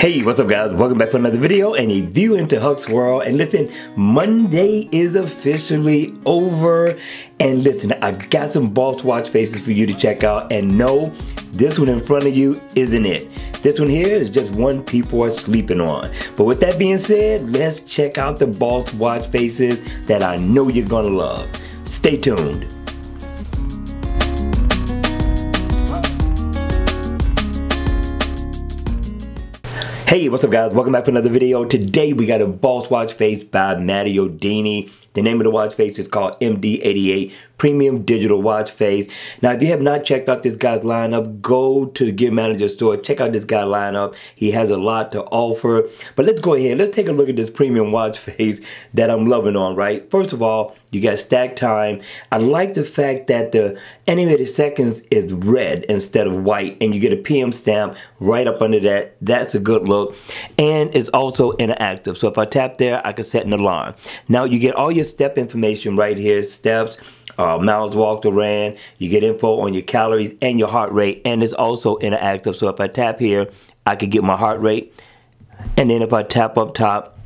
Hey, what's up guys? Welcome back for another video and a view into Huck's World. And listen, Monday is officially over. And listen, I got some boss watch faces for you to check out. And no, this one in front of you isn't it. This one here is just one people are sleeping on. But with that being said, let's check out the boss watch faces that I know you're gonna love. Stay tuned. Hey, what's up guys? Welcome back for another video. Today we got a boss watch face by Matteo Dini. The name of the watch face is called MD88 Premium Digital Watch Face. Now, if you have not checked out this guy's lineup, go to the Gear Manager store. Check out this guy's lineup. He has a lot to offer. But let's go ahead. Let's take a look at this premium watch face that I'm loving on, right? First of all, you got stack time. I like the fact that the animated seconds is red instead of white, and you get a PM stamp right up under that. That's a good look. And it's also interactive. So if I tap there, I can set an alarm. Now, you get all your step information right here, steps, miles walked or ran. You get info on your calories and your heart rate, and it's also interactive. So if I tap here, I can get my heart rate, and then if I tap up top,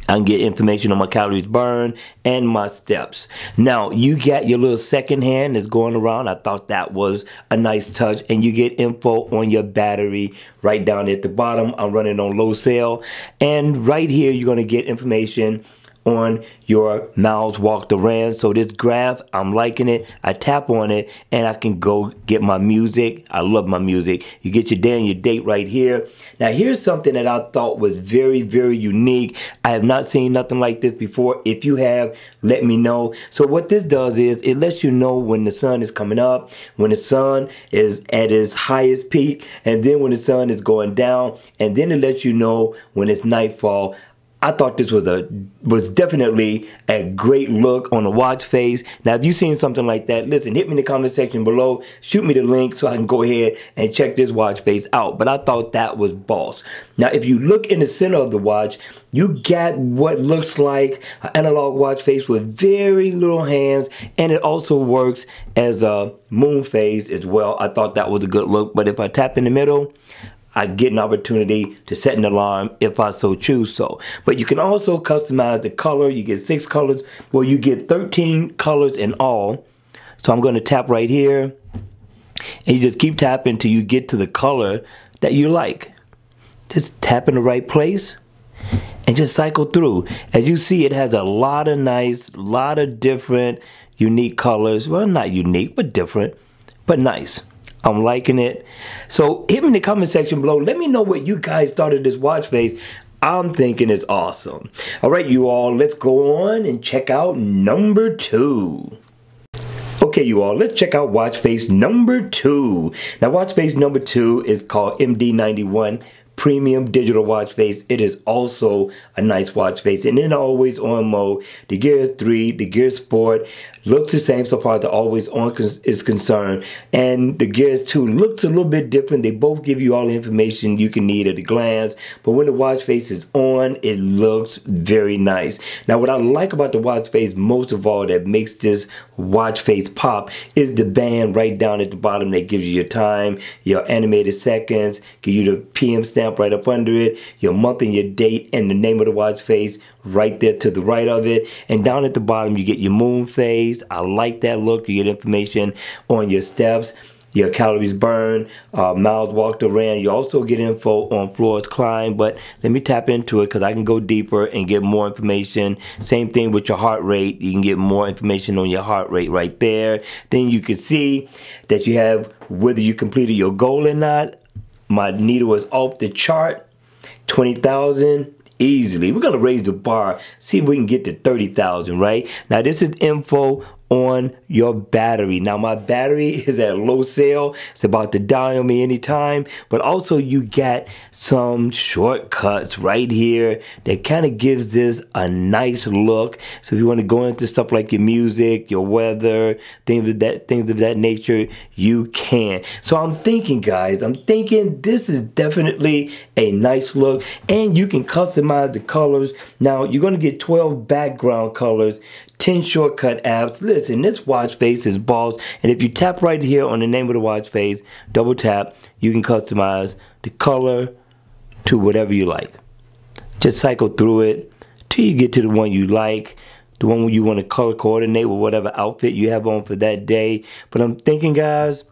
I can get information on my calories burned and my steps. Now, you got your little second hand that's going around. I thought that was a nice touch. And you get info on your battery right down at the bottom. I'm running on low cell. And right here, you're going to get information on your miles walked or ran. So this graph, I'm liking it. I tap on it and I can go get my music. I love my music. You get your day and your date right here. Now here's something that I thought was very, very unique. I have not seen nothing like this before. If you have, let me know. So what this does is it lets you know when the sun is coming up, when the sun is at its highest peak, and then when the sun is going down, and then it lets you know when it's nightfall. I thought this was definitely a great look on a watch face. Now, if you've seen something like that, listen, hit me in the comment section below. Shoot me the link so I can go ahead and check this watch face out. But I thought that was boss. Now, if you look in the center of the watch, you got what looks like an analog watch face with very little hands, and it also works as a moon phase as well. I thought that was a good look. But if I tap in the middle, I get an opportunity to set an alarm if I so choose so. But you can also customize the color. You get 6 colors. Well, you get 13 colors in all. So I'm going to tap right here. And you just keep tapping until you get to the color that you like. Just tap in the right place and just cycle through. As you see, it has a lot of different unique colors. Well, not unique, but different, but nice. I'm liking it. So hit me in the comment section below. Let me know what you guys thought of this watch face. I'm thinking it's awesome. All right, you all, let's go on and check out number 2. Okay, you all, let's check out watch face number 2. Now, watch face number 2 is called MD91 Premium Digital Watch Face. It is also a nice watch face, and in always on mode. The Gear 3, the Gear Sport looks the same so far as the always on is concerned, and the Gears 2 looks a little bit different. They both give you all the information you can need at a glance, but when the watch face is on, it looks very nice. Now, what I like about the watch face most of all that makes this watch face pop is the band right down at the bottom that gives you your time, your animated seconds, give you the PM stamp right up under it, your month and your date, and the name of the watch face right there to the right of it. And down at the bottom, you get your moon phase. I like that look. You get information on your steps, your calories burned, miles walked or ran. You also get info on floors climbed, but let me tap into it because I can go deeper and get more information. Same thing with your heart rate. You can get more information on your heart rate right there. Then you can see that you have whether you completed your goal or not. My needle is off the chart, 20,000 easily. We're going to raise the bar, see if we can get to 30,000, right? Now, this is info on your battery. Now, my battery is at low cell. It's about to die on me anytime. But also, you got some shortcuts right here that kind of gives this a nice look. So if you want to go into stuff like your music, your weather, things of that nature, you can. So I'm thinking, guys, this is definitely a nice look, and you can customize the colors. Now, you're going to get 12 background colors, 10 shortcut apps. Listen, this watch face is boss. And if you tap right here on the name of the watch face, double tap, you can customize the color to whatever you like. Just cycle through it till you get to the one you like, the one you want to color coordinate with whatever outfit you have on for that day. But I'm thinking, guys,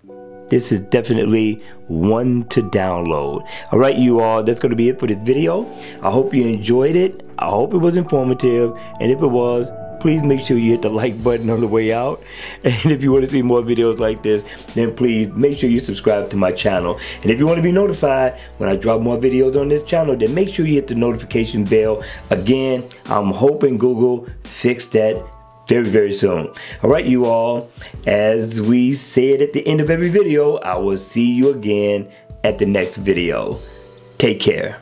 this is definitely one to download. All right, you all, that's going to be it for this video. I hope you enjoyed it. I hope it was informative. And if it was, please make sure you hit the like button on the way out. And if you want to see more videos like this, then please make sure you subscribe to my channel. And if you want to be notified when I drop more videos on this channel, then make sure you hit the notification bell. Again, I'm hoping Google fixed that very, very soon. All right, you all, as we said at the end of every video, I will see you again at the next video. Take care.